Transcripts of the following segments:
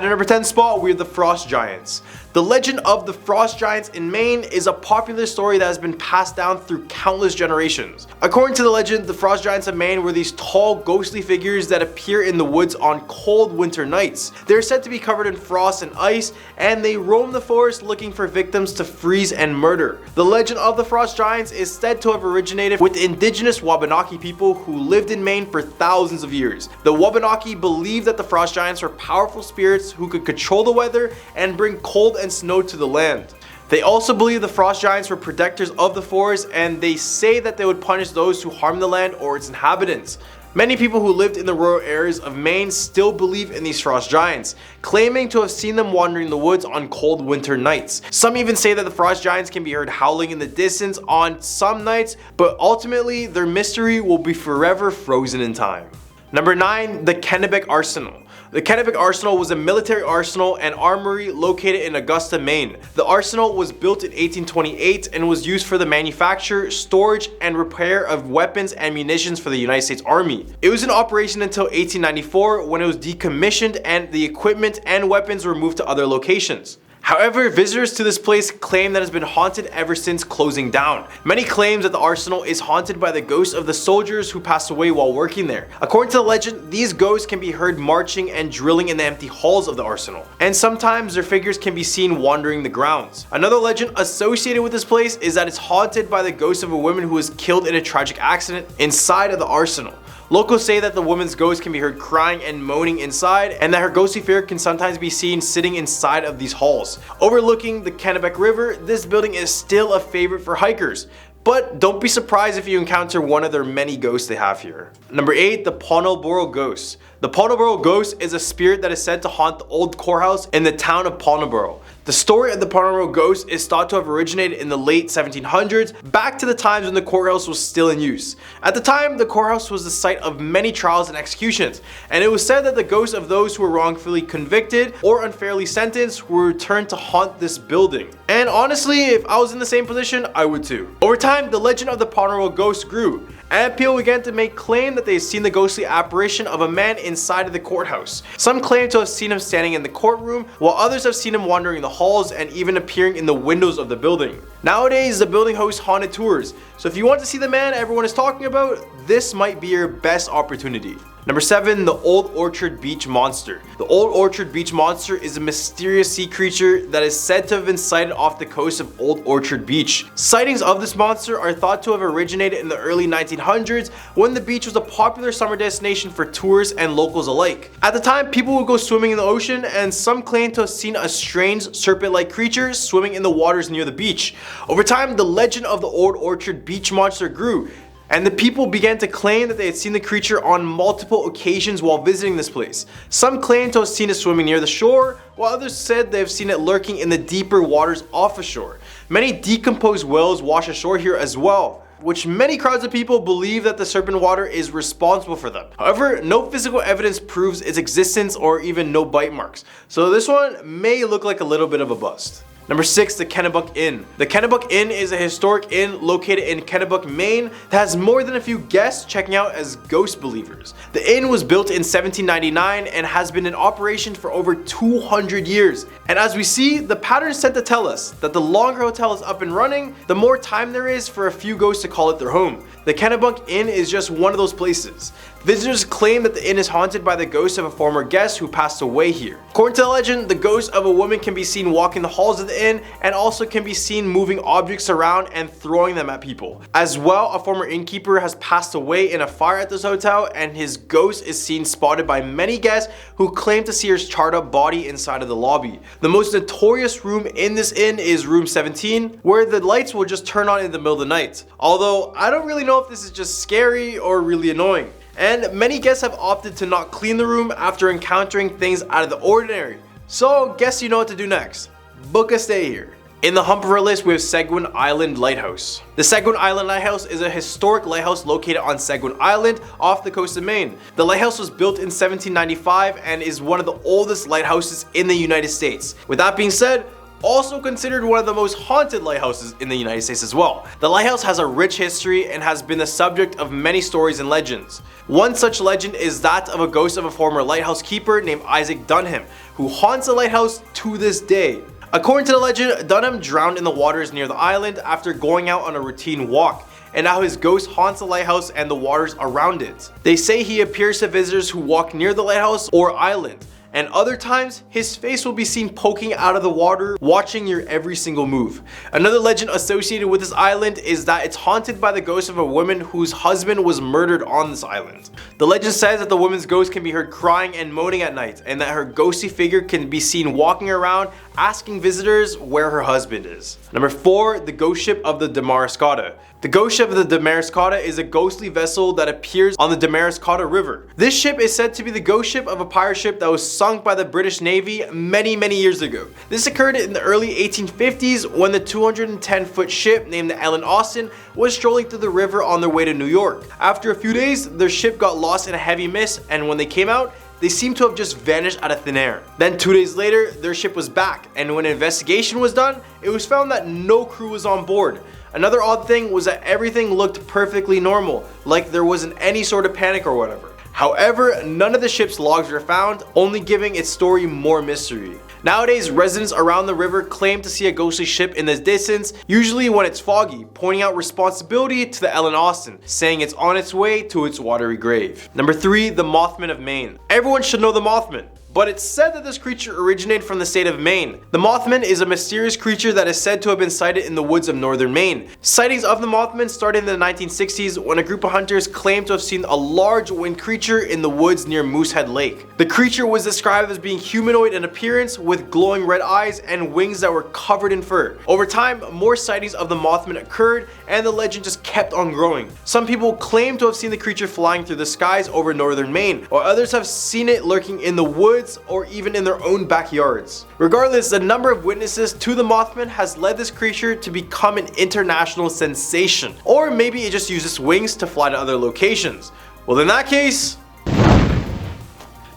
the number 10 spot, we have the Frost Giants. The legend of the Frost Giants in Maine is a popular story that has been passed down through countless generations. According to the legend, the Frost Giants of Maine were these tall, ghostly figures that appear in the woods on cold winter nights. They're said to be covered in frost and ice, and they roam the forest looking for victims to freeze and murder. The legend of the Frost Giants is said to have originated with indigenous Wabanaki people who lived in Maine for thousands of years. The Wabanaki believed that the Frost Giants were powerful spirits who could control the weather and bring cold and snow to the land. They also believe the Frost Giants were protectors of the forest, and they say that they would punish those who harm the land or its inhabitants. Many people who lived in the rural areas of Maine still believe in these Frost Giants, claiming to have seen them wandering the woods on cold winter nights. Some even say that the Frost Giants can be heard howling in the distance on some nights, but ultimately their mystery will be forever frozen in time. Number 9, the Kennebec Arsenal. The Kennebec Arsenal was a military arsenal and armory located in Augusta, Maine. The arsenal was built in 1828 and was used for the manufacture, storage, and repair of weapons and munitions for the United States Army. It was in operation until 1894 when it was decommissioned and the equipment and weapons were moved to other locations. However, visitors to this place claim that it has been haunted ever since closing down. Many claim that the arsenal is haunted by the ghosts of the soldiers who passed away while working there. According to the legend, these ghosts can be heard marching and drilling in the empty halls of the arsenal, and sometimes their figures can be seen wandering the grounds. Another legend associated with this place is that it's haunted by the ghost of a woman who was killed in a tragic accident inside of the arsenal. Locals say that the woman's ghost can be heard crying and moaning inside, and that her ghostly figure can sometimes be seen sitting inside of these halls. Overlooking the Kennebec River, this building is still a favorite for hikers, but don't be surprised if you encounter one of their many ghosts they have here. Number 8, the Pawnalboro Ghost. The Pawnalboro Ghost is a spirit that is said to haunt the old courthouse in the town of Pawnalboro. The story of the Pawnalboro Ghost is thought to have originated in the late 1700s, back to the times when the courthouse was still in use. At the time, the courthouse was the site of many trials and executions, and it was said that the ghosts of those who were wrongfully convicted or unfairly sentenced were returned to haunt this building. And honestly, if I was in the same position, I would too. Over time, the legend of the Pawnalboro Ghost grew, and people began to make claim that they had seen the ghostly apparition of a man inside of the courthouse. Some claim to have seen him standing in the courtroom, while others have seen him wandering the halls and even appearing in the windows of the building. Nowadays, the building hosts haunted tours, so if you want to see the man everyone is talking about, this might be your best opportunity. Number 7, the Old Orchard Beach Monster. The Old Orchard Beach Monster is a mysterious sea creature that is said to have been sighted off the coast of Old Orchard Beach. Sightings of this monster are thought to have originated in the early 1900s when the beach was a popular summer destination for tourists and locals alike. At the time, people would go swimming in the ocean, and some claim to have seen a strange serpent-like creature swimming in the waters near the beach. Over time, the legend of the Old Orchard Beach Monster grew, and the people began to claim that they had seen the creature on multiple occasions while visiting this place. Some claimed to have seen it swimming near the shore, while others said they have seen it lurking in the deeper waters off the shore. Many decomposed whales wash ashore here as well, which many crowds of people believe that the serpent water is responsible for them. However, no physical evidence proves its existence or even no bite marks, so this one may look like a little bit of a bust. Number 6, the Kennebec Inn. The Kennebec Inn is a historic inn located in Kennebec, Maine that has more than a few guests checking out as ghost believers. The inn was built in 1799 and has been in operation for over 200 years. And as we see, the patterns tend to tell us that the longer a hotel is up and running, the more time there is for a few ghosts to call it their home. The Kennebec Inn is just one of those places. Visitors claim that the inn is haunted by the ghost of a former guest who passed away here. According to the legend, the ghost of a woman can be seen walking the halls of the inn and also can be seen moving objects around and throwing them at people. As well, a former innkeeper has passed away in a fire at this hotel, and his ghost is seen spotted by many guests who claim to see her charred up body inside of the lobby. The most notorious room in this inn is room 17, where the lights will just turn on in the middle of the night. Although I don't really know if this is just scary or really annoying. And many guests have opted to not clean the room after encountering things out of the ordinary. So guess you know what to do next. Book a stay here. In the hump of our list, we have Seguin Island Lighthouse. The Seguin Island Lighthouse is a historic lighthouse located on Seguin Island off the coast of Maine. The lighthouse was built in 1795 and is one of the oldest lighthouses in the United States. With that being said, also considered one of the most haunted lighthouses in the United States as well. The lighthouse has a rich history and has been the subject of many stories and legends. One such legend is that of a ghost of a former lighthouse keeper named Isaac Dunham, who haunts the lighthouse to this day. According to the legend, Dunham drowned in the waters near the island after going out on a routine walk, and now his ghost haunts the lighthouse and the waters around it. They say he appears to visitors who walk near the lighthouse or island, and other times his face will be seen poking out of the water, watching your every single move. Another legend associated with this island is that it's haunted by the ghost of a woman whose husband was murdered on this island. The legend says that the woman's ghost can be heard crying and moaning at night, and that her ghostly figure can be seen walking around asking visitors where her husband is. Number 4, the ghost ship of the Damariscotta. The ghost ship of the Damariscotta is a ghostly vessel that appears on the Damariscotta River. This ship is said to be the ghost ship of a pirate ship that was sunk by the British Navy many years ago. This occurred in the early 1850s when the 210-foot ship named the Ellen Austin was strolling through the river on their way to New York. After a few days, their ship got lost in a heavy mist, and when they came out, they seem to have just vanished out of thin air. Then 2 days later, their ship was back, and when an investigation was done, it was found that no crew was on board. Another odd thing was that everything looked perfectly normal, like there wasn't any sort of panic or whatever. However, none of the ship's logs were found, only giving its story more mystery. Nowadays, residents around the river claim to see a ghostly ship in the distance, usually when it's foggy, pointing out responsibility to the Ellen Austin, saying it's on its way to its watery grave. Number 3, the Mothman of Maine. Everyone should know the Mothman, but it's said that this creature originated from the state of Maine. The Mothman is a mysterious creature that is said to have been sighted in the woods of northern Maine. Sightings of the Mothman started in the 1960s when a group of hunters claimed to have seen a large winged creature in the woods near Moosehead Lake. The creature was described as being humanoid in appearance with glowing red eyes and wings that were covered in fur. Over time, more sightings of the Mothman occurred and the legend just kept on growing. Some people claim to have seen the creature flying through the skies over northern Maine, while others have seen it lurking in the woods or even in their own backyards. Regardless, the number of witnesses to the Mothman has led this creature to become an international sensation. Or maybe it just uses wings to fly to other locations. Well, in that case,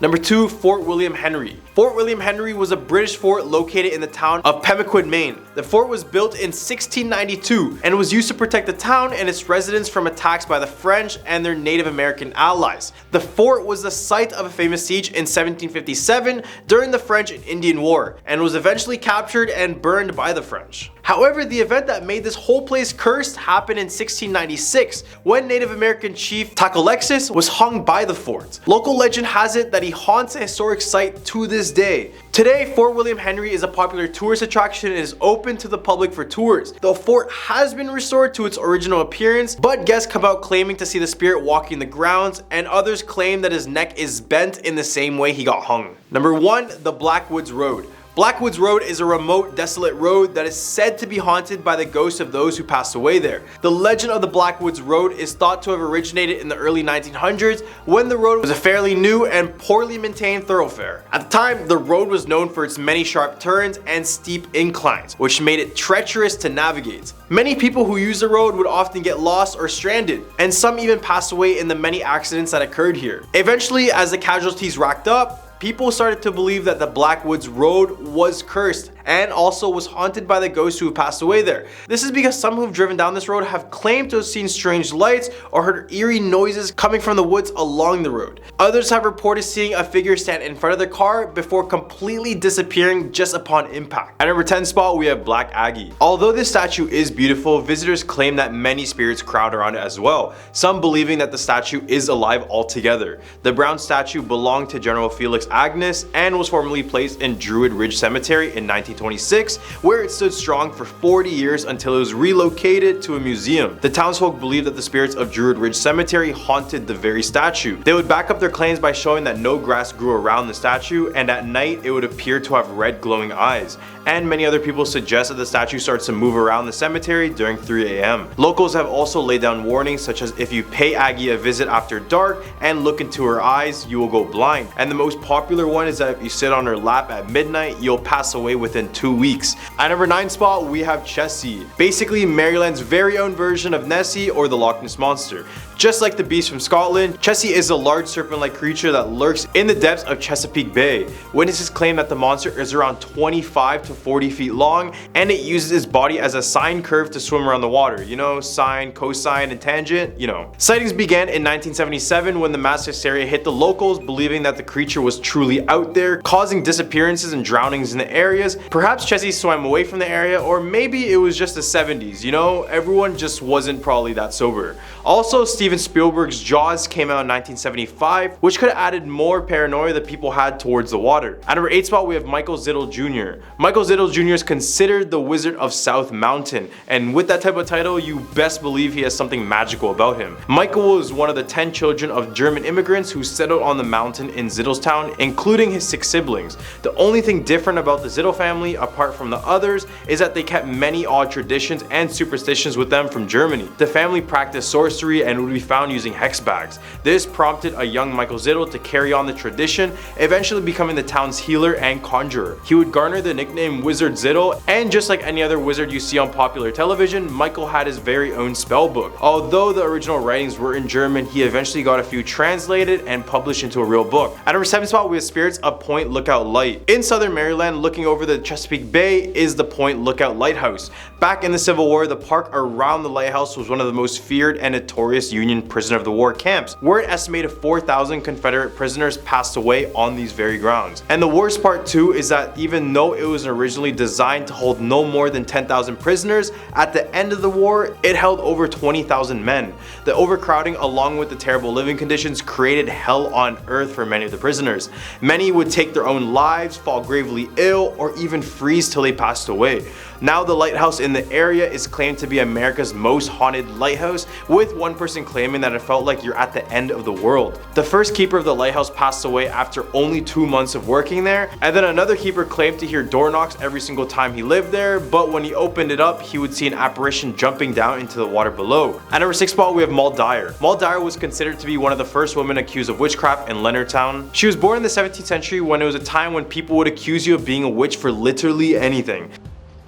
Number 2, Fort William Henry. Fort William Henry was a British fort located in the town of Pemaquid, Maine. The fort was built in 1692 and was used to protect the town and its residents from attacks by the French and their Native American allies. The fort was the site of a famous siege in 1757 during the French and Indian War and was eventually captured and burned by the French. However, the event that made this whole place cursed happened in 1696 when Native American chief Tacalexis was hung by the fort. Local legend has it that he haunts a historic site to this day. Today, Fort William Henry is a popular tourist attraction and is open to the public for tours. The fort has been restored to its original appearance, but guests come out claiming to see the spirit walking the grounds, and others claim that his neck is bent in the same way he got hung. Number 1, the Blackwoods Road. Blackwoods Road is a remote, desolate road that is said to be haunted by the ghosts of those who passed away there. The legend of the Blackwoods Road is thought to have originated in the early 1900s when the road was a fairly new and poorly maintained thoroughfare. At the time, the road was known for its many sharp turns and steep inclines, which made it treacherous to navigate. Many people who use the road would often get lost or stranded, and some even passed away in the many accidents that occurred here. Eventually, as the casualties racked up, people started to believe that the Blackwoods Road was cursed and also was haunted by the ghosts who have passed away there. This is because some who've driven down this road have claimed to have seen strange lights or heard eerie noises coming from the woods along the road. Others have reported seeing a figure stand in front of their car before completely disappearing just upon impact. At number 10 spot, we have Black Aggie. Although this statue is beautiful, visitors claim that many spirits crowd around it as well, some believing that the statue is alive altogether. The brown statue belonged to General Felix Agnes and was formerly placed in Druid Ridge Cemetery in 1926, where it stood strong for 40 years until it was relocated to a museum. The townsfolk believed that the spirits of Druid Ridge Cemetery haunted the very statue. They would back up their claims by showing that no grass grew around the statue, and at night it would appear to have red glowing eyes. And many other people suggest that the statue starts to move around the cemetery during 3 a.m. Locals have also laid down warnings such as if you pay Aggie a visit after dark and look into her eyes, you will go blind. And the most popular one is that if you sit on her lap at midnight, you'll pass away within 2 weeks. At number 9 spot, we have Chessie, basically Maryland's very own version of Nessie or the Loch Ness Monster. Just like the beast from Scotland, Chessie is a large serpent-like creature that lurks in the depths of Chesapeake Bay. Witnesses claim that the monster is around 25 to 40 feet long, and it uses its body as a sine curve to swim around the water. You know, sine, cosine, and tangent, you know. Sightings began in 1977 when the mass hysteria hit the locals, believing that the creature was truly out there, causing disappearances and drownings in the areas. Perhaps Chessie swam away from the area, or maybe it was just the 70s, you know? Everyone just wasn't probably that sober. Also, Steven Spielberg's Jaws came out in 1975, which could have added more paranoia that people had towards the water. At number 8 spot, we have Michael Zittle Jr. Michael Zittle Jr. is considered the Wizard of South Mountain, and with that type of title, you best believe he has something magical about him. Michael was one of the 10 children of German immigrants who settled on the mountain in Zittlestown, including his 6 siblings. The only thing different about the Zittle family, apart from the others, is that they kept many odd traditions and superstitions with them from Germany. The family practiced sorcery and would be found using hex bags. This prompted a young Michael Zittle to carry on the tradition, eventually becoming the town's healer and conjurer. He would garner the nickname Wizard Zittle, and just like any other wizard you see on popular television, Michael had his very own spell book. Although the original writings were in German, he eventually got a few translated and published into a real book. At number 7 spot, we have Spirits of Point Lookout Light. In southern Maryland, looking over the Chesapeake Bay is the Point Lookout Lighthouse. Back in the Civil War, the park around the lighthouse was one of the most feared and notorious Union prisoner of the war camps, where an estimated 4,000 Confederate prisoners passed away on these very grounds. And the worst part too is that even though it was originally designed to hold no more than 10,000 prisoners, at the end of the war, it held over 20,000 men. The overcrowding along with the terrible living conditions created hell on earth for many of the prisoners. Many would take their own lives, fall gravely ill, or even freeze till they passed away. Now the lighthouse in the area is claimed to be America's most haunted lighthouse, with one person claiming that it felt like you're at the end of the world. The first keeper of the lighthouse passed away after only 2 months of working there, and then another keeper claimed to hear door knocks every single time he lived there, but when he opened it up, he would see an apparition jumping down into the water below. At number 6 spot, we have Maud Dyer. Maud Dyer was considered to be one of the first women accused of witchcraft in Leonardtown. She was born in the 17th century when it was a time when people would accuse you of being a witch for literally anything.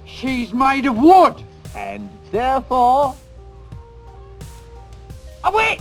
She's made of wood, and therefore... Away!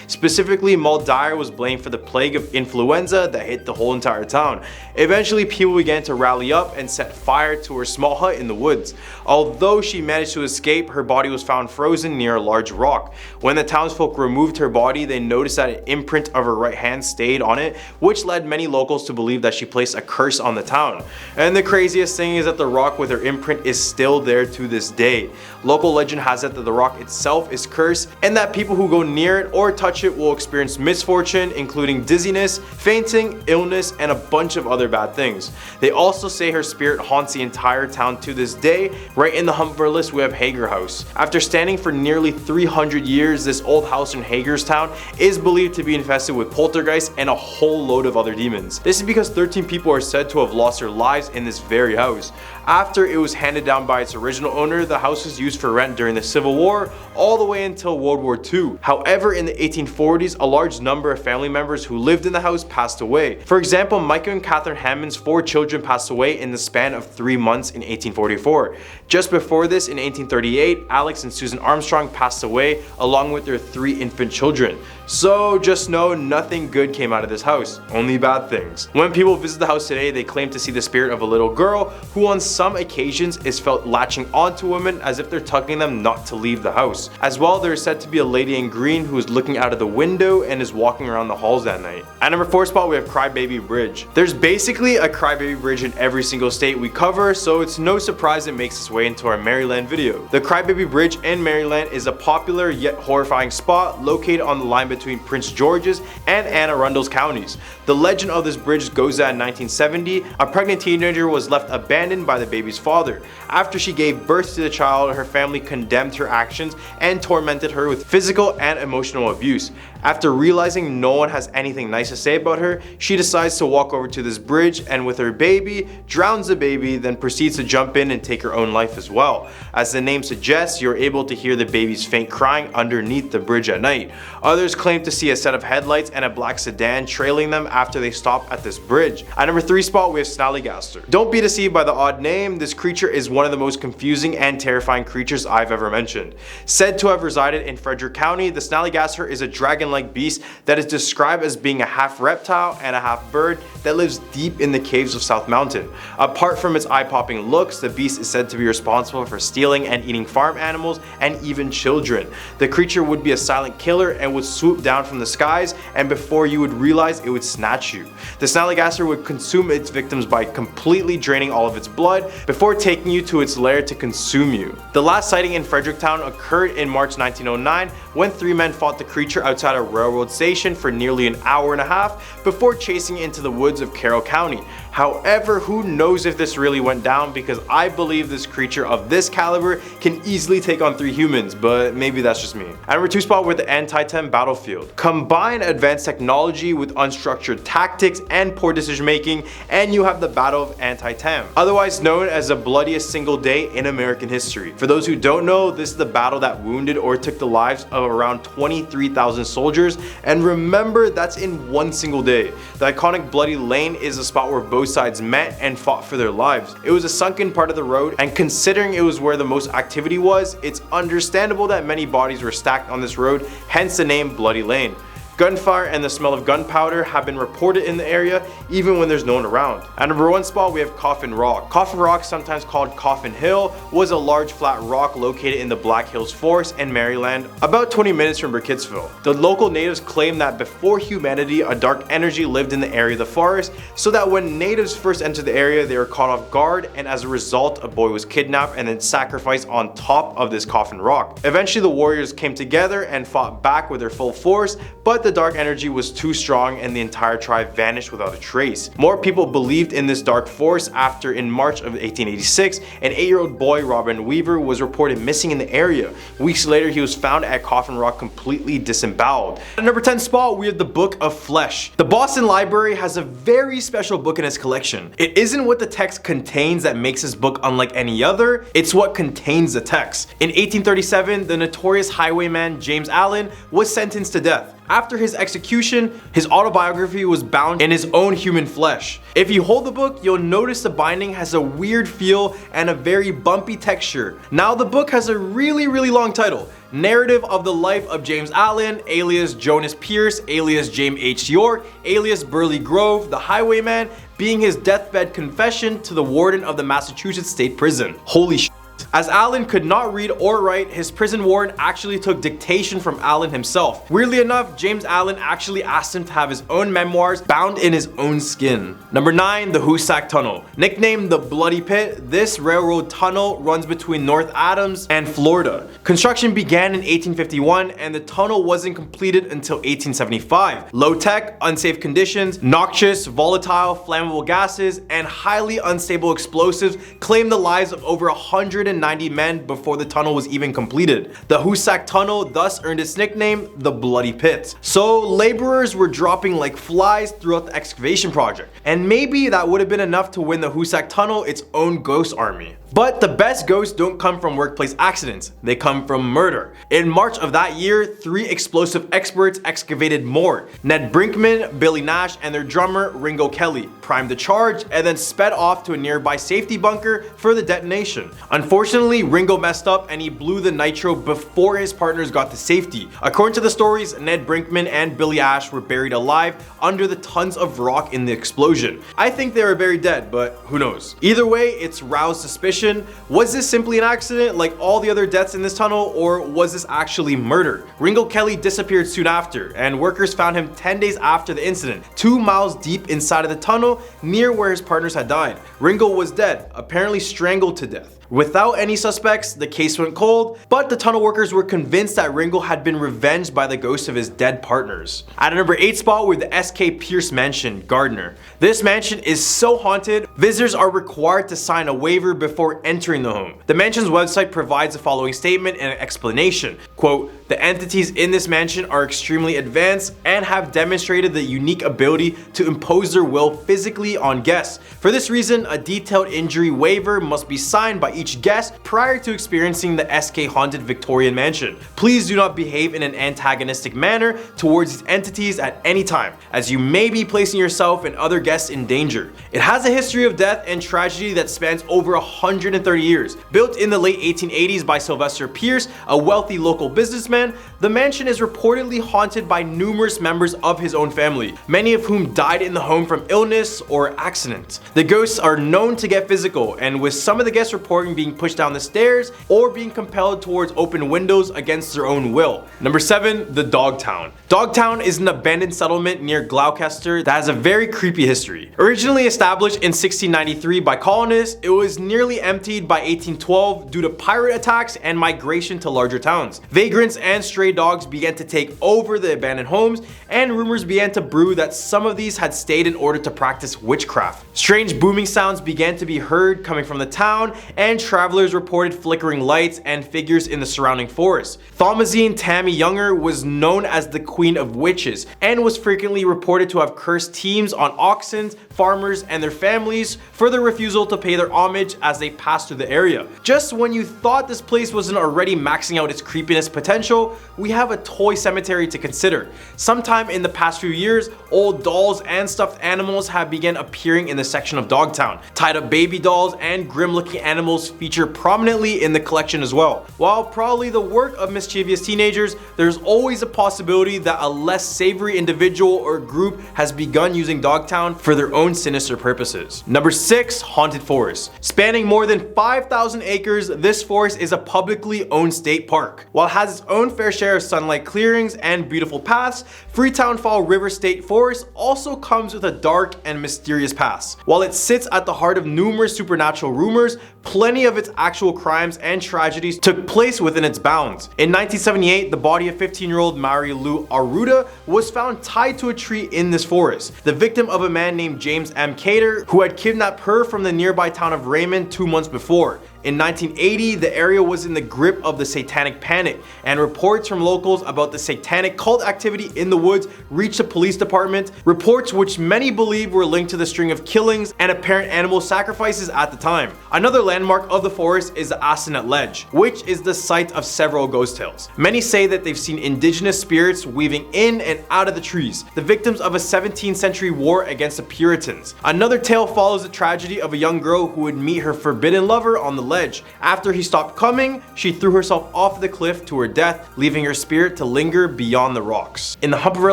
Specifically, Maud Dyer was blamed for the plague of influenza that hit the whole entire town. Eventually, people began to rally up and set fire to her small hut in the woods. Although she managed to escape, her body was found frozen near a large rock. When the townsfolk removed her body, they noticed that an imprint of her right hand stayed on it, which led many locals to believe that she placed a curse on the town. And the craziest thing is that the rock with her imprint is still there to this day. Local legend has it that the rock itself is cursed, and that people who go near it or touch it will experience misfortune, including dizziness, fainting, illness, and a bunch of other bad things. They also say her spirit haunts the entire town to this day. Right in the hump of our list, we have Hager House. After standing for nearly 300 years, this old house in Hagerstown is believed to be infested with poltergeists and a whole load of other demons. This is because 13 people are said to have lost their lives in this very house. After it was handed down by its original owner, the house was used for rent during the Civil War all the way until World War II. However, in the 1840s, a large number of family members who lived in the house passed away. For example, Micah and Catherine Hammond's 4 children passed away in the span of 3 months in 1844. Just before this, in 1838, Alex and Susan Armstrong passed away along with their 3 infant children. So just know nothing good came out of this house, only bad things. When people visit the house today, they claim to see the spirit of a little girl who on some occasions is felt latching onto women as if they're tugging them not to leave the house. As well, there is said to be a lady in green who is looking out of the window and is walking around the halls at night. At number 4 spot, we have Crybaby Bridge. There's basically a Crybaby Bridge in every single state we cover, so it's no surprise it makes its way into our Maryland video. The Crybaby Bridge in Maryland is a popular yet horrifying spot located on the line between Prince George's and Anne Arundel's counties. The legend of this bridge goes that in 1970, a pregnant teenager was left abandoned by the baby's father. After she gave birth to the child, her family condemned her actions and tormented her with physical and emotional abuse. After realizing no one has anything nice to say about her, she decides to walk over to this bridge and with her baby, drowns the baby, then proceeds to jump in and take her own life as well. As the name suggests, you're able to hear the baby's faint crying underneath the bridge at night. Others claim claimed to see a set of headlights and a black sedan trailing them after they stopped at this bridge. At number 3 spot, we have snallygaster. Don't be deceived by the odd name, this creature is one of the most confusing and terrifying creatures I've ever mentioned. Said to have resided in Frederick County, the snallygaster is a dragon-like beast that is described as being a half reptile and a half bird that lives deep in the caves of South Mountain. Apart from its eye-popping looks, the beast is said to be responsible for stealing and eating farm animals and even children. The creature would be a silent killer and would swoop down from the skies, and before you would realize it would snatch you. The snallygaster would consume its victims by completely draining all of its blood before taking you to its lair to consume you. The last sighting in Fredericktown occurred in March 1909 when 3 men fought the creature outside a railroad station for nearly an hour and a half before chasing it into the woods of Carroll County. However, who knows if this really went down, because I believe this creature of this caliber can easily take on 3 humans, but maybe that's just me. At number 2 spot, with the anti-tem battlefield. Combine advanced technology with unstructured tactics and poor decision making, and you have the Battle of Antietam, otherwise known as the bloodiest single day in American history. For those who don't know, this is the battle that wounded or took the lives of around 23,000 soldiers, and remember, that's in one single day. The iconic Bloody Lane is a spot where both sides met and fought for their lives. It was a sunken part of the road, and considering it was where the most activity was, it's understandable that many bodies were stacked on this road, hence the name Bloody Lane. Gunfire and the smell of gunpowder have been reported in the area even when there's no one around. At number 1 spot, we have Coffin Rock. Coffin Rock, sometimes called Coffin Hill, was a large flat rock located in the Black Hills Forest in Maryland, about 20 minutes from Burkittsville. The local natives claim that before humanity, a dark energy lived in the area of the forest, so that when natives first entered the area, they were caught off guard, and as a result, a boy was kidnapped and then sacrificed on top of this Coffin Rock. Eventually, the warriors came together and fought back with their full force, but the dark energy was too strong and the entire tribe vanished without a trace. More people believed in this dark force after, in March of 1886, an 8-year-old boy, Robin Weaver, was reported missing in the area. Weeks later, he was found at Coffin Rock completely disemboweled. At number 10 spot, we have the Book of Flesh. The Boston Library has a very special book in its collection. It isn't what the text contains that makes this book unlike any other, it's what contains the text. In 1837, the notorious highwayman James Allen was sentenced to death. After his execution, his autobiography was bound in his own human flesh. If you hold the book, you'll notice the binding has a weird feel and a very bumpy texture. Now the book has a really long title. Narrative of the Life of James Allen, alias Jonas Pierce, alias James H. York, alias Burley Grove, the Highwayman, being his deathbed confession to the warden of the Massachusetts State Prison. Holy shit. As Allen could not read or write, his prison warden actually took dictation from Allen himself. Weirdly enough, James Allen actually asked him to have his own memoirs bound in his own skin. Number 9, the Hoosac Tunnel. Nicknamed the Bloody Pit, this railroad tunnel runs between North Adams and Florida. Construction began in 1851 and the tunnel wasn't completed until 1875. Low tech, unsafe conditions, noxious, volatile, flammable gases, and highly unstable explosives claimed the lives of over 190 men before the tunnel was even completed. The Hoosac Tunnel thus earned its nickname, the Bloody Pit. So laborers were dropping like flies throughout the excavation project, and maybe that would have been enough to win the Hoosac Tunnel its own ghost army. But the best ghosts don't come from workplace accidents, they come from murder. In March of that year, 3 explosive experts excavated more. Ned Brinkman, Billy Nash, and their drummer Ringo Kelly primed the charge and then sped off to a nearby safety bunker for the detonation. Unfortunately, Ringo messed up and he blew the nitro before his partners got to safety. According to the stories, Ned Brinkman and Billy Ash were buried alive under the tons of rock in the explosion. I think they were buried dead, but who knows. Either way, it's roused suspicion. Was this simply an accident like all the other deaths in this tunnel, or was this actually murder? Ringo Kelly disappeared soon after, and workers found him 10 days after the incident, 2 miles deep inside of the tunnel near where his partners had died. Ringo was dead, apparently strangled to death. Without any suspects, the case went cold, but the tunnel workers were convinced that Ringo had been revenged by the ghosts of his dead partners. At a number 8 spot, with the S.K. Pierce Mansion, Gardner. This mansion is so haunted, visitors are required to sign a waiver before entering the home. The mansion's website provides the following statement and explanation. Quote, The entities in this mansion are extremely advanced and have demonstrated the unique ability to impose their will physically on guests. For this reason, a detailed injury waiver must be signed by each guest prior to experiencing the SK Haunted Victorian Mansion. Please do not behave in an antagonistic manner towards these entities at any time, as you may be placing yourself and other guests in danger. It has a history of death and tragedy that spans over 130 years. Built in the late 1880s by Sylvester Pierce, a wealthy local businessman, the mansion is reportedly haunted by numerous members of his own family, many of whom died in the home from illness or accident. The ghosts are known to get physical, and with some of the guests reporting being pushed down the stairs or being compelled towards open windows against their own will. Number 7, the Dogtown. Dogtown is an abandoned settlement near Gloucester that has a very creepy history. Originally established in 1693 by colonists, it was nearly emptied by 1812 due to pirate attacks and migration to larger towns. Vagrants and stray dogs began to take over the abandoned homes, and rumors began to brew that some of these had stayed in order to practice witchcraft. Strange booming sounds began to be heard coming from the town, and travelers reported flickering lights and figures in the surrounding forest. Thomasine Tammy Younger was known as the Queen of Witches and was frequently reported to have cursed teams on oxen, farmers, and their families for their refusal to pay their homage as they passed through the area. Just when you thought this place wasn't already maxing out its creepiness potential, we have a toy cemetery to consider. Sometime in the past few years, old dolls and stuffed animals have begun appearing in the section of Dogtown. Tied up baby dolls and grim looking animals feature prominently in the collection as well. While probably the work of mischievous teenagers, there's always a possibility that a less savory individual or group has begun using Dogtown for their own sinister purposes. Number 6, Haunted Forest. Spanning more than 5,000 acres, this forest is a publicly owned state park. While it has its own fair share of sunlight clearings and beautiful paths, Freetown Fall River State Forest also comes with a dark and mysterious past. While it sits at the heart of numerous supernatural rumors, plenty of its actual crimes and tragedies took place within its bounds. In 1978, the body of 15-year-old Mary Lou Aruda was found tied to a tree in this forest, the victim of a man named James M. Cater, who had kidnapped her from the nearby town of Raymond 2 months before. In 1980, the area was in the grip of the satanic panic, and reports from locals about the satanic cult activity in the woods reached the police department, reports which many believe were linked to the string of killings and apparent animal sacrifices at the time. Another landmark of the forest is the Assinet Ledge, which is the site of several ghost tales. Many say that they've seen indigenous spirits weaving in and out of the trees, the victims of a 17th century war against the Puritans. Another tale follows the tragedy of a young girl who would meet her forbidden lover on the ledge. After he stopped coming, she threw herself off the cliff to her death, leaving her spirit to linger beyond the rocks. In the hump of our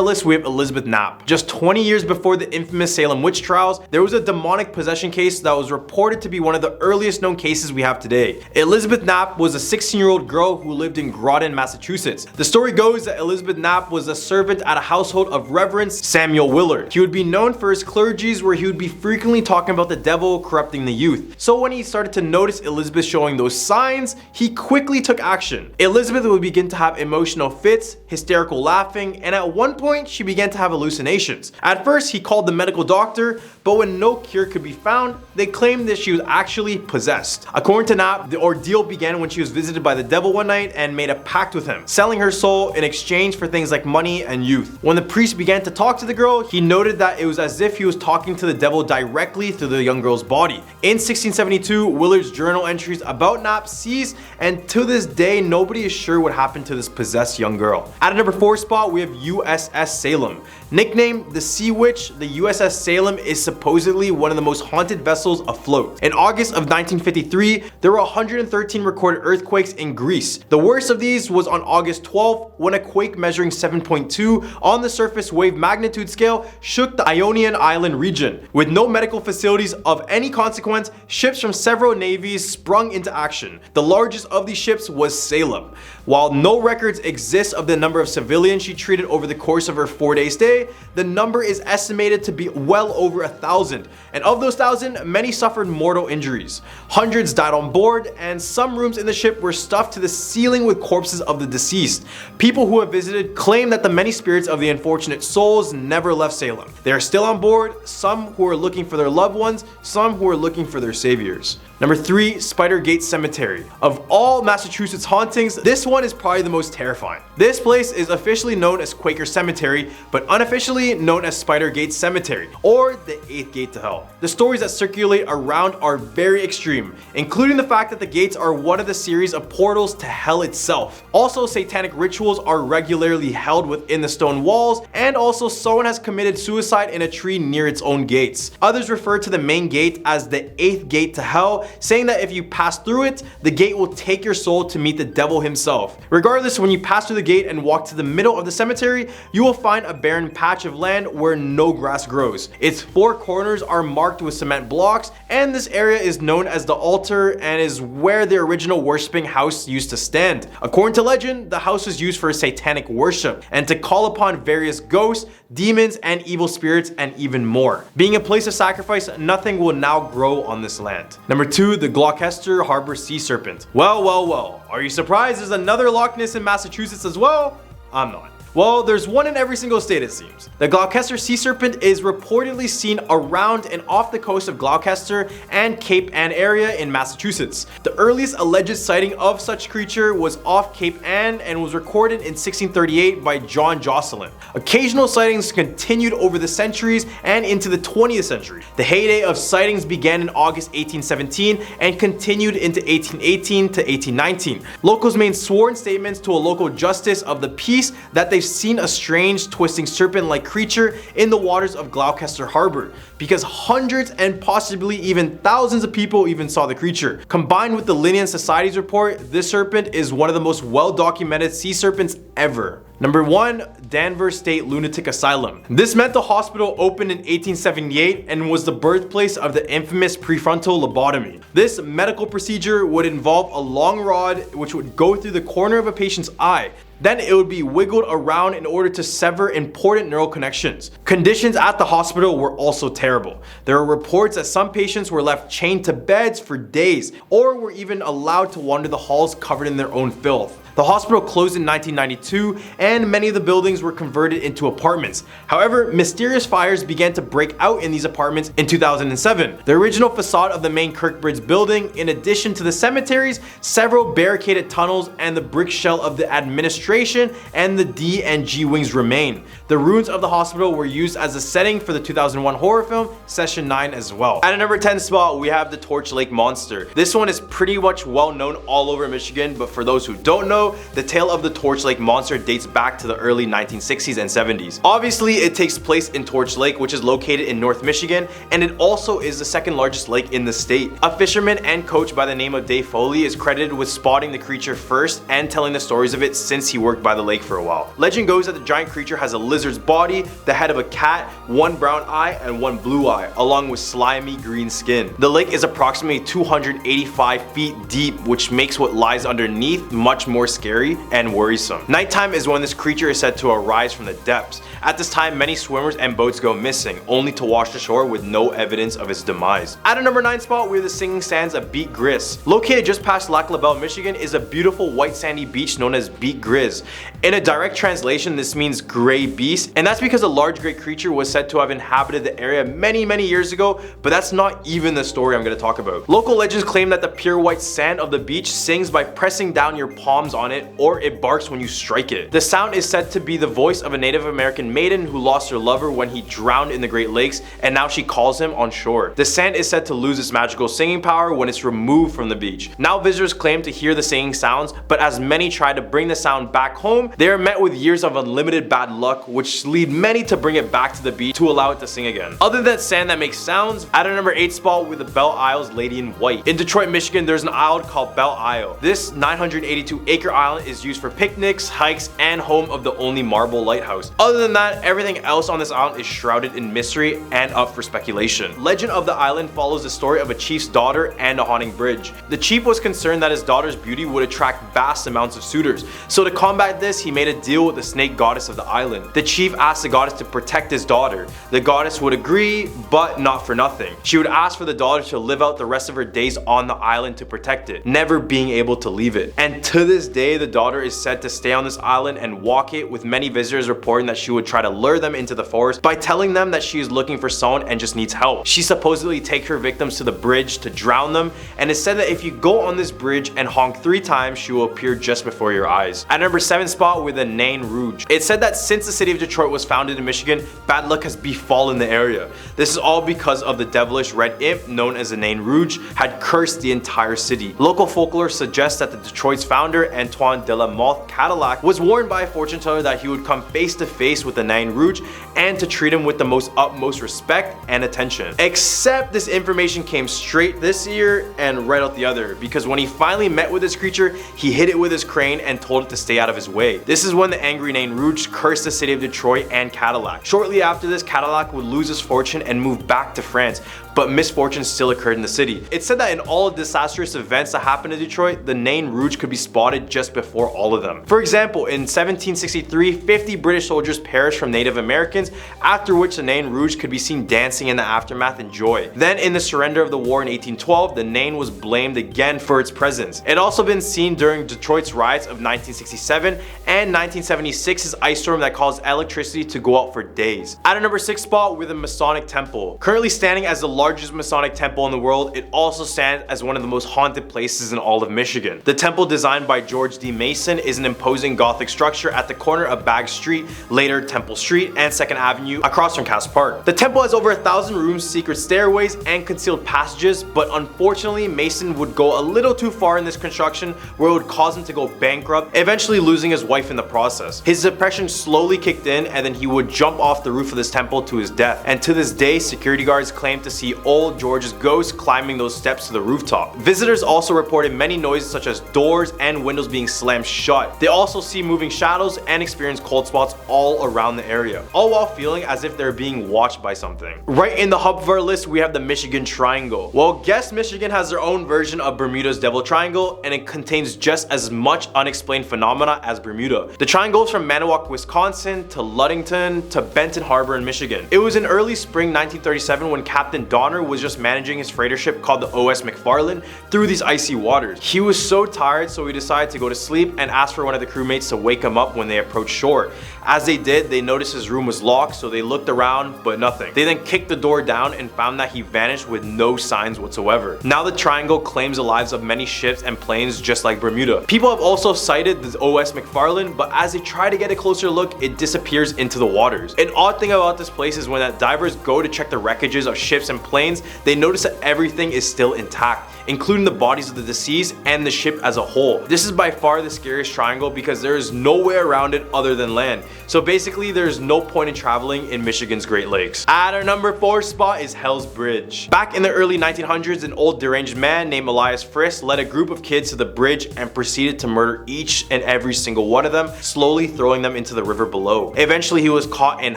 list, we have Elizabeth Knapp. Just 20 years before the infamous Salem witch trials, there was a demonic possession case that was reported to be one of the earliest known cases we have today. Elizabeth Knapp was a 16-year-old girl who lived in Groton, Massachusetts. The story goes that Elizabeth Knapp was a servant at a household of Reverend Samuel Willard. He would be known for his clergies, where he would be frequently talking about the devil corrupting the youth. So when he started to notice Elizabeth showing those signs, he quickly took action. Elizabeth would begin to have emotional fits, hysterical laughing, and at one point she began to have hallucinations. At first he called the medical doctor, but when no cure could be found, they claimed that she was actually possessed. According to Knapp, the ordeal began when she was visited by the devil one night and made a pact with him, selling her soul in exchange for things like money and youth. When the priest began to talk to the girl, he noted that it was as if he was talking to the devil directly through the young girl's body. In 1672, Willard's journal entries about Knapp cease, and to this day nobody is sure what happened to this possessed young girl. At a number 4 spot, we have USS Salem. Nicknamed the Sea Witch, the USS Salem is supposedly one of the most haunted vessels afloat. In August of 1953, there were 113 recorded earthquakes in Greece. The worst of these was on August 12th, when a quake measuring 7.2 on the surface wave magnitude scale shook the Ionian Island region. With no medical facilities of any consequence, ships from several navies sprung into action. The largest of these ships was Salem. While no records exist of the number of civilians she treated over the course of her 4-day stay, the number is estimated to be well over 1,000, and of those 1,000, many suffered mortal injuries. Hundreds died on board, and some rooms in the ship were stuffed to the ceiling with corpses of the deceased. People who have visited claim that the many spirits of the unfortunate souls never left Salem. They are still on board, some who are looking for their loved ones, some who are looking for their saviors. Number 3, Spider Gate Cemetery. Of all Massachusetts hauntings, this one is probably the most terrifying. This place is officially known as Quaker Cemetery, but unofficially known as Spider Gate Cemetery, or the 8th gate to hell. The stories that circulate around are very extreme, including the fact that the gates are one of the series of portals to hell itself. Also, satanic rituals are regularly held within the stone walls, and also someone has committed suicide in a tree near its own gates. Others refer to the main gate as the 8th gate to hell, saying that if you pass through it, the gate will take your soul to meet the devil himself. Regardless, when you pass through the gate and walk to the middle of the cemetery, you will find a barren patch of land where no grass grows. Its 4 corners are marked with cement blocks, and this area is known as the altar and is where the original worshipping house used to stand. According to legend, the house was used for satanic worship and to call upon various ghosts, demons, and evil spirits, and even more. Being a place of sacrifice, nothing will now grow on this land. Number 2, the Gloucester Harbor Sea Serpent. Well, are you surprised there's another Loch Ness in Massachusetts as well? I'm not. Well, there's one in every single state it seems. The Gloucester Sea Serpent is reportedly seen around and off the coast of Gloucester and Cape Ann area in Massachusetts. The earliest alleged sighting of such creature was off Cape Ann and was recorded in 1638 by John Jocelyn. Occasional sightings continued over the centuries and into the 20th century. The heyday of sightings began in August 1817 and continued into 1818 to 1819. Locals made sworn statements to a local justice of the peace that they've seen a strange twisting serpent-like creature in the waters of Gloucester Harbor, because hundreds and possibly even thousands of people even saw the creature. Combined with the Linnean Society's report, this serpent is one of the most well-documented sea serpents ever. Number 1, Danvers State Lunatic Asylum. This mental hospital opened in 1878 and was the birthplace of the infamous prefrontal lobotomy. This medical procedure would involve a long rod which would go through the corner of a patient's eye. Then it would be wiggled around in order to sever important neural connections. Conditions at the hospital were also terrible. There are reports that some patients were left chained to beds for days, or were even allowed to wander the halls covered in their own filth. The hospital closed in 1992 and many of the buildings were converted into apartments. However, mysterious fires began to break out in these apartments in 2007. The original facade of the main Kirkbridge building, in addition to the cemeteries, several barricaded tunnels, and the brick shell of the administration and the D and G wings remain. The ruins of the hospital were used as a setting for the 2001 horror film Session 9 as well. At a number 10 spot, we have the Torch Lake Monster. This one is pretty much well known all over Michigan, but for those who don't know, the tale of the Torch Lake Monster dates back to the early 1960s and 70s. Obviously, it takes place in Torch Lake, which is located in North Michigan, and it also is the second largest lake in the state. A fisherman and coach by the name of Dave Foley is credited with spotting the creature first and telling the stories of it since he worked by the lake for a while. Legend goes that the giant creature has a lizard's body, the head of a cat, one brown eye, and one blue eye, along with slimy green skin. The lake is approximately 285 feet deep, which makes what lies underneath much more scary and worrisome. Nighttime is when this creature is said to arise from the depths. At this time, many swimmers and boats go missing, only to wash ashore with no evidence of its demise. At a number 9 spot, we have the singing sands of Beat Gris. Located just past Lac La Belle, Michigan, is a beautiful white sandy beach known as Beat Gris. In a direct translation, this means gray beast, and that's because a large gray creature was said to have inhabited the area many years ago, but that's not even the story I'm going to talk about. Local legends claim that the pure white sand of the beach sings by pressing down your palms on it, or it barks when you strike it. The sound is said to be the voice of a Native American maiden who lost her lover when he drowned in the Great Lakes, and now she calls him on shore. The sand is said to lose its magical singing power when it's removed from the beach. Now visitors claim to hear the singing sounds, but as many try to bring the sound back home, they are met with years of unlimited bad luck, which lead many to bring it back to the beach to allow it to sing again. Other than sand that makes sounds, at a number 8 spot with the Belle Isle's Lady in White. In Detroit, Michigan, there's an island called Belle Isle. This 982-acre island is used for picnics, hikes, and home of the only marble lighthouse. Other than that, everything else on this island is shrouded in mystery and up for speculation. Legend of the island follows the story of a chief's daughter and a haunting bridge. The chief was concerned that his daughter's beauty would attract vast amounts of suitors, so to combat this, this, he made a deal with the snake goddess of the island. The chief asked the goddess to protect his daughter. The goddess would agree, but not for nothing. She would ask for the daughter to live out the rest of her days on the island to protect it, never being able to leave it. And to this day, the daughter is said to stay on this island and walk it, with many visitors reporting that she would try to lure them into the forest by telling them that she is looking for someone and just needs help. She supposedly takes her victims to the bridge to drown them, and it's said that if you go on this bridge and honk 3 times, she will appear just before your eyes. At number 7 spot, with the Nain Rouge. It's said that since the city of Detroit was founded in Michigan, bad luck has befallen the area. This is all because of the devilish red imp known as the Nain Rouge had cursed the entire city. Local folklore suggests that the Detroit's founder, Antoine de la Mothe Cadillac, was warned by a fortune teller that he would come face to face with the Nain Rouge and to treat him with the most utmost respect and attention. Except this information came straight this ear and right out the other, because when he finally met with this creature, he hit it with his crane and told it to stay out of his way. This is when the angry Nain Rouge cursed the city of Detroit and Cadillac. Shortly after this, Cadillac would lose his fortune and move back to France, but misfortune still occurred in the city. It's said that in all disastrous events that happened in Detroit, the Nain Rouge could be spotted just before all of them. For example, in 1763, 50 British soldiers perished from Native Americans, after which the Nain Rouge could be seen dancing in the aftermath in joy. Then in the surrender of the war in 1812, the Nain was blamed again for its presence. It also been seen during Detroit's riots of 1967 and 1976's ice storm that caused electricity to go out for days. At a number 6 spot, with the Masonic Temple. Currently standing as the largest Masonic temple in the world, it also stands as one of the most haunted places in all of Michigan. The temple, designed by George D. Mason, is an imposing Gothic structure at the corner of Bagg Street, later Temple Street, and 2nd Avenue, across from Cass Park. The temple has over 1,000 rooms, secret stairways, and concealed passages, but unfortunately Mason would go a little too far in this construction, where it would cause him to go bankrupt, eventually losing his wife in the process. His depression slowly kicked in, and then he would jump off the roof of this temple to his death. And to this day, security guards claim to see old George's ghost climbing those steps to the rooftop. Visitors also reported many noises such as doors and windows being slammed shut. They also see moving shadows and experience cold spots all around the area, all while feeling as if they're being watched by something. Right in the hub of our list, we have the Michigan Triangle. Well, guess Michigan has their own version of Bermuda's Devil Triangle, and it contains just as much unexplained phenomena as Bermuda. The triangle goes from Manawak, Wisconsin to Ludington to Benton Harbor in Michigan. It was in early spring 1937 when Captain Donner was just managing his freighter ship called the O.S. McFarland through these icy waters. He was so tired, so he decided to go to sleep and asked for one of the crewmates to wake him up when they approached shore. As they did, they noticed his room was locked, so they looked around, but nothing. They then kicked the door down and found that he vanished with no signs whatsoever. Now the triangle claims the lives of many ships and planes just like Bermuda. People have also cited the O.S. McFarland, but as they try to get a closer look, it disappears into the waters. An odd thing about this place is when divers go to check the wreckages of ships and planes, they notice that everything is still intact, including the bodies of the deceased and the ship as a whole. This is by far the scariest triangle because there is no way around it other than land. So basically, there's no point in traveling in Michigan's Great Lakes. At our number 4 spot is Hell's Bridge. Back in the early 1900s, an old deranged man named Elias Friss led a group of kids to the bridge and proceeded to murder each and every single one of them, slowly throwing them into the river below. Eventually, he was caught and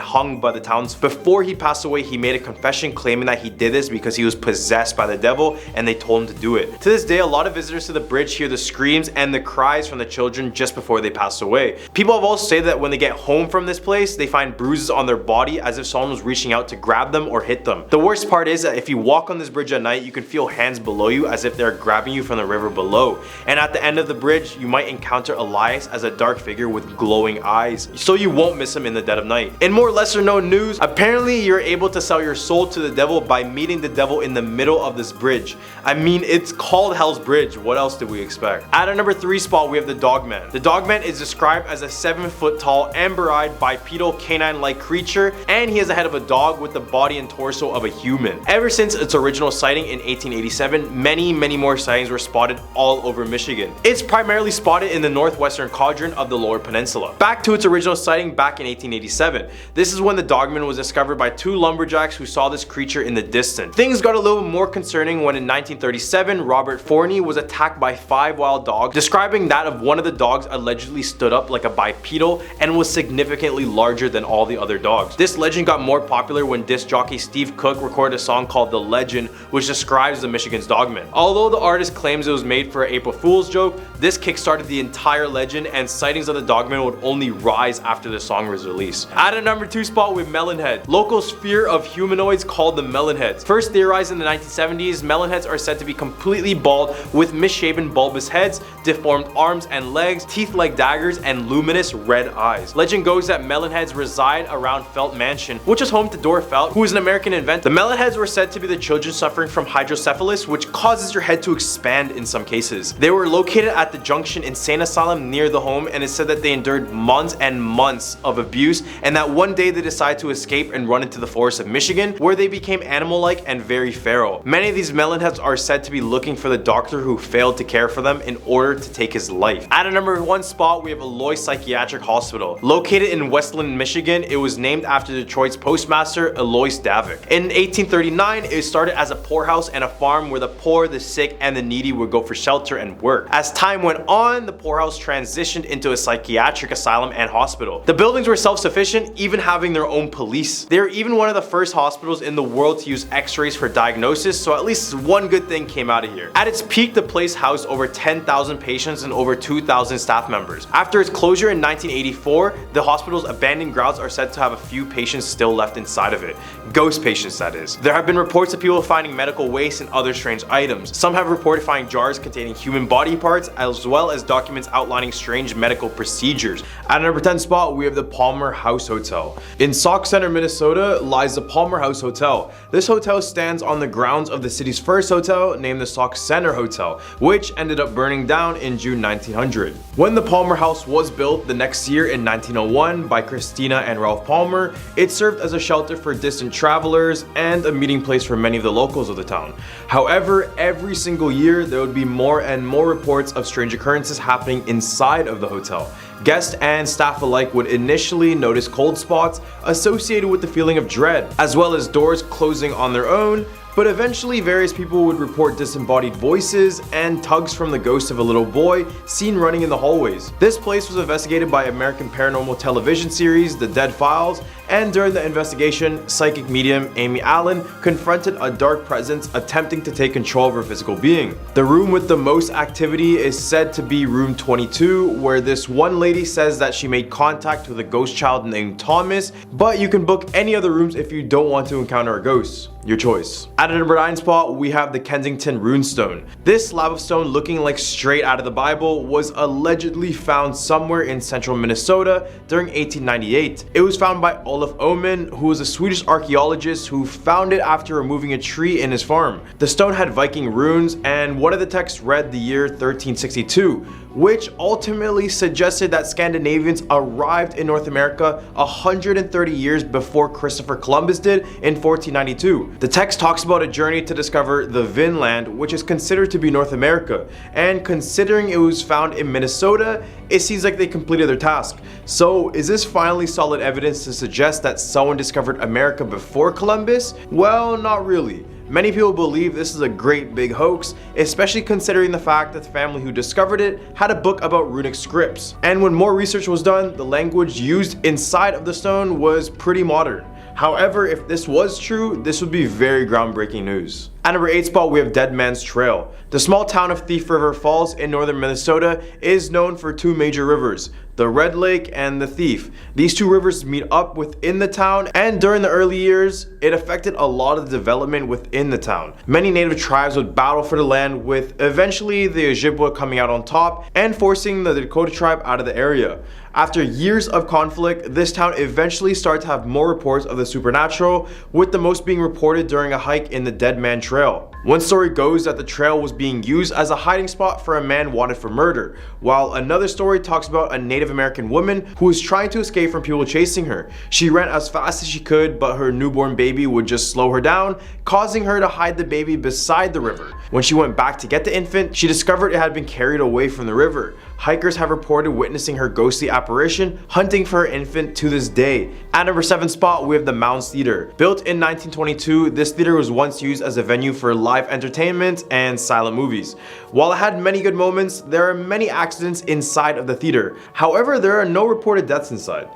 hung by the towns. Before he passed away, he made a confession claiming that he did this because he was possessed by the devil and they told him to do it. To this day, a lot of visitors to the bridge hear the screams and the cries from the children just before they pass away. People have also said that when they get home from this place, they find bruises on their body as if someone was reaching out to grab them or hit them. The worst part is that if you walk on this bridge at night, you can feel hands below you as if they're grabbing you from the river below. And at the end of the bridge, you might encounter Elias as a dark figure with glowing eyes, so you won't miss him in the dead of night. In more lesser known news, apparently you're able to sell your soul to the devil by meeting the devil in the middle of this bridge. I mean, it's called Hell's Bridge, what else did we expect? At our number 3 spot, we have the Dogman. The Dogman is described as a 7-foot tall, amber-eyed, bipedal, canine-like creature, and he has the head of a dog with the body and torso of a human. Ever since its original sighting in 1887, many more sightings were spotted all over Michigan. It's primarily spotted in the northwestern quadrant of the Lower Peninsula. Back to its original sighting back in 1887. This is when the Dogman was discovered by 2 lumberjacks who saw this creature in the distance. Things got a little more concerning when in 1936, 1937, Robert Forney was attacked by 5 wild dogs, describing that of one of the dogs allegedly stood up like a bipedal and was significantly larger than all the other dogs. This legend got more popular when disc jockey Steve Cook recorded a song called The Legend, which describes the Michigan's dogman. Although the artist claims it was made for an April Fool's joke, this kickstarted the entire legend, and sightings of the dogman would only rise after the song was released. At a number 2 spot with melonhead. Locals' fear of humanoids called the melonheads. First theorized in the 1970s, melonheads are said to be completely bald with misshapen bulbous heads, deformed arms and legs, teeth like daggers, and luminous red eyes. Legend goes that melonheads reside around Felt Mansion, which is home to Dora Felt, who is an American inventor. The melonheads were said to be the children suffering from hydrocephalus, which causes your head to expand in some cases. They were located at the Junction Insane Asylum near the home, and it's said that they endured months and months of abuse, and that one day they decided to escape and run into the forests of Michigan, where they became animal-like and very feral. Many of these melonheads are said to be looking for the doctor who failed to care for them in order to take his life. At a number 1 spot, we have Eloy Psychiatric Hospital. Located in Westland, Michigan, it was named after Detroit's postmaster Elois Davik. In 1839, it started as a poorhouse and a farm where the poor, the sick, and the needy would go for shelter and work. As time went on, the poorhouse transitioned into a psychiatric asylum and hospital. The buildings were self-sufficient, even having their own police. They were even one of the first hospitals in the world to use x-rays for diagnosis, so at least one good thing came out of here. At its peak, the place housed over 10,000 patients and over 2,000 staff members. After its closure in 1984, the hospital's abandoned grounds are said to have a few patients still left inside of it. Ghost patients, that is. There have been reports of people finding medical waste and other strange items. Some have reported finding jars containing human body parts, as well as documents outlining strange medical procedures. At number 10 spot, we have the Palmer House Hotel. In Sauk Center, Minnesota, lies the Palmer House Hotel. This hotel stands on the grounds of the city's first hotel, named the Sauk Center Hotel, which ended up burning down in June 1900. When the Palmer House was built the next year in 1901 by Christina and Ralph Palmer, it served as a shelter for distant travelers and a meeting place for many of the locals of the town. However, every single year there would be more and more reports of strange occurrences happening inside of the hotel. Guests and staff alike would initially notice cold spots associated with the feeling of dread, as well as doors closing on their own, but eventually various people would report disembodied voices and tugs from the ghost of a little boy seen running in the hallways. This place was investigated by American paranormal television series The Dead Files, and during the investigation, psychic medium Amy Allen confronted a dark presence attempting to take control of her physical being. The room with the most activity is said to be room 22, where this one lady says that she made contact with a ghost child named Thomas, but you can book any other rooms if you don't want to encounter a ghost. Your choice. At a number 9 spot, we have the Kensington Runestone. This slab of stone looking like straight out of the Bible was allegedly found somewhere in central Minnesota during 1898. It was found by Olaf Oman, who was a Swedish archaeologist who found it after removing a tree in his farm. The stone had Viking runes, and one of the texts read the year 1362, which ultimately suggested that Scandinavians arrived in North America 130 years before Christopher Columbus did in 1492. The text talks about a journey to discover the Vinland, which is considered to be North America, and considering it was found in Minnesota, it seems like they completed their task. So is this finally solid evidence to suggest that someone discovered America before Columbus? Well, not really. Many people believe this is a great big hoax, especially considering the fact that the family who discovered it had a book about runic scripts. And when more research was done, the language used inside of the stone was pretty modern. However, if this was true, this would be very groundbreaking news. At number 8 spot, we have Dead Man's Trail. The small town of Thief River Falls in northern Minnesota is known for 2 major rivers, the Red Lake and the Thief. These 2 rivers meet up within the town, and during the early years, it affected a lot of the development within the town. Many native tribes would battle for the land, with eventually the Ojibwa coming out on top and forcing the Dakota tribe out of the area. After years of conflict, this town eventually started to have more reports of the supernatural, with the most being reported during a hike in the Dead Man Trail. One story goes that the trail was being used as a hiding spot for a man wanted for murder, while another story talks about a Native American woman who was trying to escape from people chasing her. She ran as fast as she could, but her newborn baby would just slow her down, causing her to hide the baby beside the river. When she went back to get the infant, she discovered it had been carried away from the river. Hikers have reported witnessing her ghostly apparition, hunting for her infant to this day. At number 7 spot, we have the Mounds Theater. Built in 1922, this theater was once used as a venue for live entertainment and silent movies. While it had many good moments, there are many accidents inside of the theater. However, there are no reported deaths inside.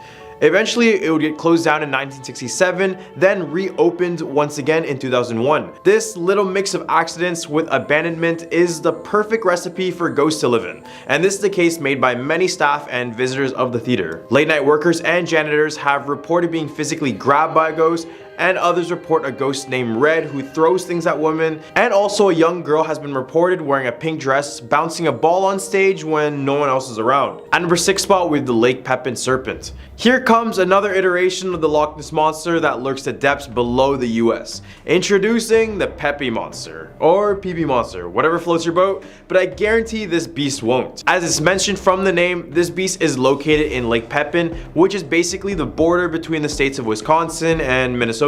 Eventually, it would get closed down in 1967, then reopened once again in 2001. This little mix of accidents with abandonment is the perfect recipe for ghosts to live in, and this is the case made by many staff and visitors of the theater. Late night workers and janitors have reported being physically grabbed by a ghost, and others report a ghost named Red who throws things at women, and also a young girl has been reported wearing a pink dress bouncing a ball on stage when no one else is around. At number 6 spot, we have the Lake Pepin Serpent. Here comes another iteration of the Loch Ness Monster that lurks to depths below the US. Introducing the Pepe Monster, or PP Monster, whatever floats your boat, but I guarantee this beast won't. As it's mentioned from the name, this beast is located in Lake Pepin, which is basically the border between the states of Wisconsin and Minnesota.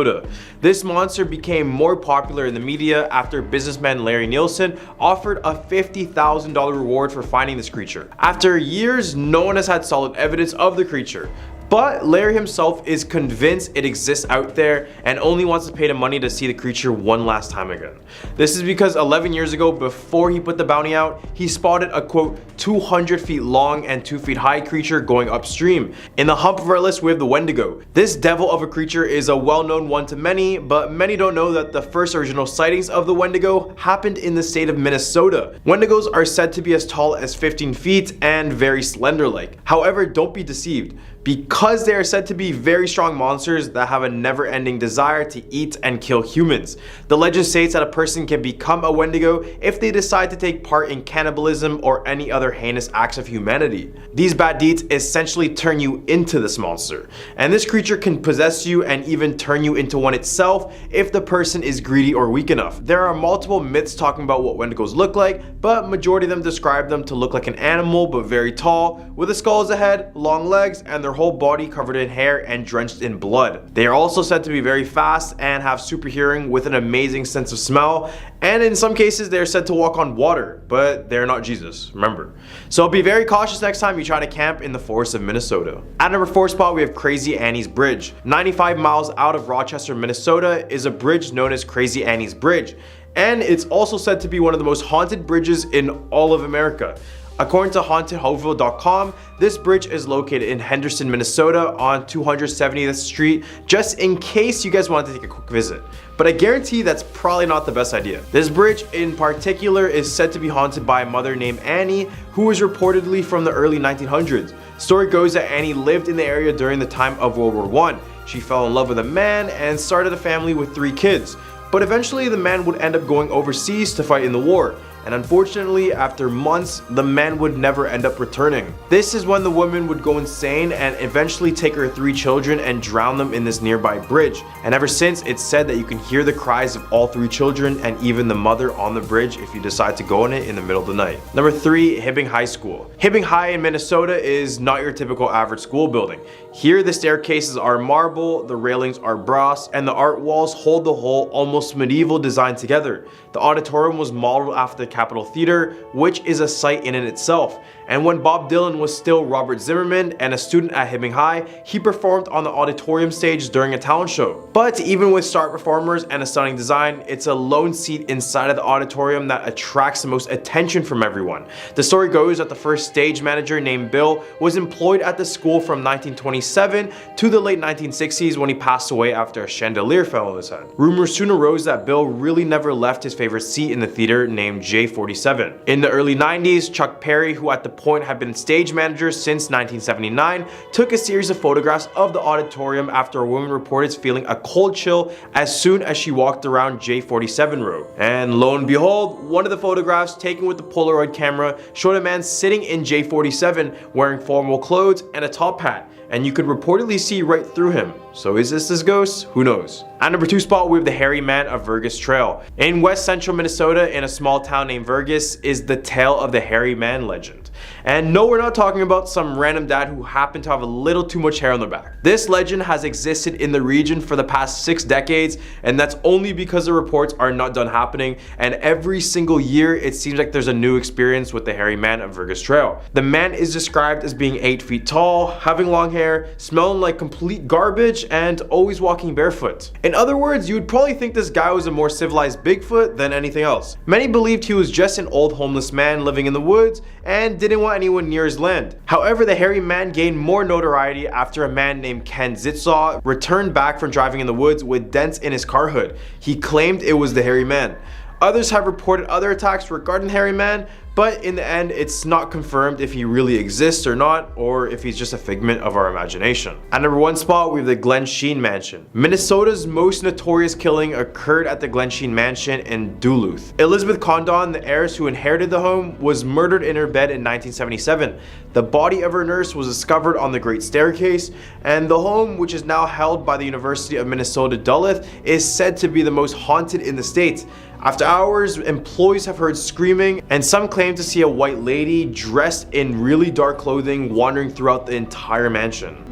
This monster became more popular in the media after businessman Larry Nielsen offered a $50,000 reward for finding this creature. After years, no one has had solid evidence of the creature. But Larry himself is convinced it exists out there and only wants to pay the money to see the creature one last time again. This is because 11 years ago, before he put the bounty out, he spotted a quote 200 feet long and 2 feet high creature going upstream. In the hump of our list, we have the Wendigo. This devil of a creature is a well-known one to many, but many don't know that the first original sightings of the Wendigo happened in the state of Minnesota. Wendigos are said to be as tall as 15 feet and very slender-like. However, don't be deceived, because they are said to be very strong monsters that have a never-ending desire to eat and kill humans. The legend states that a person can become a Wendigo if they decide to take part in cannibalism or any other heinous acts of humanity. These bad deeds essentially turn you into this monster, and this creature can possess you and even turn you into one itself if the person is greedy or weak enough. There are multiple myths talking about what Wendigos look like, but majority of them describe them to look like an animal but very tall, with a skull as a head, long legs, and their whole body covered in hair and drenched in blood. They are also said to be very fast and have super hearing with an amazing sense of smell, and in some cases they are said to walk on water, but they're not Jesus, remember. So be very cautious next time you try to camp in the forests of Minnesota. At number 4 spot, we have Crazy Annie's Bridge. 95 miles out of Rochester, Minnesota is a bridge known as Crazy Annie's Bridge, and it's also said to be one of the most haunted bridges in all of America. According to hauntedhoville.com, this bridge is located in Henderson, Minnesota on 270th Street, just in case you guys want to take a quick visit. But I guarantee that's probably not the best idea. This bridge in particular is said to be haunted by a mother named Annie, who was reportedly from the early 1900s. Story goes that Annie lived in the area during the time of World War I. She fell in love with a man and started a family with 3 kids. But eventually the man would end up going overseas to fight in the war. And unfortunately, after months, the man would never end up returning. This is when the woman would go insane and eventually take her 3 children and drown them in this nearby bridge. And ever since, it's said that you can hear the cries of all 3 children and even the mother on the bridge if you decide to go on it in the middle of the night. Number 3, Hibbing High School. Hibbing High in Minnesota is not your typical average school building. Here, the staircases are marble, the railings are brass, and the art walls hold the whole almost medieval design together. The auditorium was modeled after the Capitol Theater, which is a sight in and itself. And when Bob Dylan was still Robert Zimmerman and a student at Hibbing High, he performed on the auditorium stage during a talent show. But even with star performers and a stunning design, it's a lone seat inside of the auditorium that attracts the most attention from everyone. The story goes that the first stage manager named Bill was employed at the school from 1927 to the late 1960s when he passed away after a chandelier fell on his head. Rumors soon arose that Bill really never left his favorite seat in the theater named J47. In the early 90s, Chuck Perry, who at the point had been stage manager since 1979, took a series of photographs of the auditorium after a woman reported feeling a cold chill as soon as she walked around J47 row. And lo and behold, one of the photographs taken with the Polaroid camera showed a man sitting in J47 wearing formal clothes and a top hat, and you could reportedly see right through him. So is this ghost? Who knows? At number 2 spot, we have the Hairy Man of Vergas Trail. In west central Minnesota, in a small town named Vergas, is the tale of the Hairy Man legend. And no, we're not talking about some random dad who happened to have a little too much hair on their back. This legend has existed in the region for the past 6 decades, and that's only because the reports are not done happening, and every single year it seems like there's a new experience with the hairy man of Virgus Trail. The man is described as being 8 feet tall, having long hair, smelling like complete garbage, and always walking barefoot. In other words, you would probably think this guy was a more civilized Bigfoot than anything else. Many believed he was just an old homeless man living in the woods and didn't want anyone near his land. However, the hairy man gained more notoriety after a man named Ken Zitzaw returned back from driving in the woods with dents in his car hood. He claimed it was the hairy man. Others have reported other attacks regarding the hairy man, but in the end, it's not confirmed if he really exists or not, or if he's just a figment of our imagination. At number 1 spot, we have the Glen Sheen Mansion. Minnesota's most notorious killing occurred at the Glen Sheen Mansion in Duluth. Elizabeth Condon, the heiress who inherited the home, was murdered in her bed in 1977. The body of her nurse was discovered on the Great Staircase, and the home, which is now held by the University of Minnesota Duluth, is said to be the most haunted in the state. After hours, employees have heard screaming, and some claim to see a white lady dressed in really dark clothing wandering throughout the entire mansion.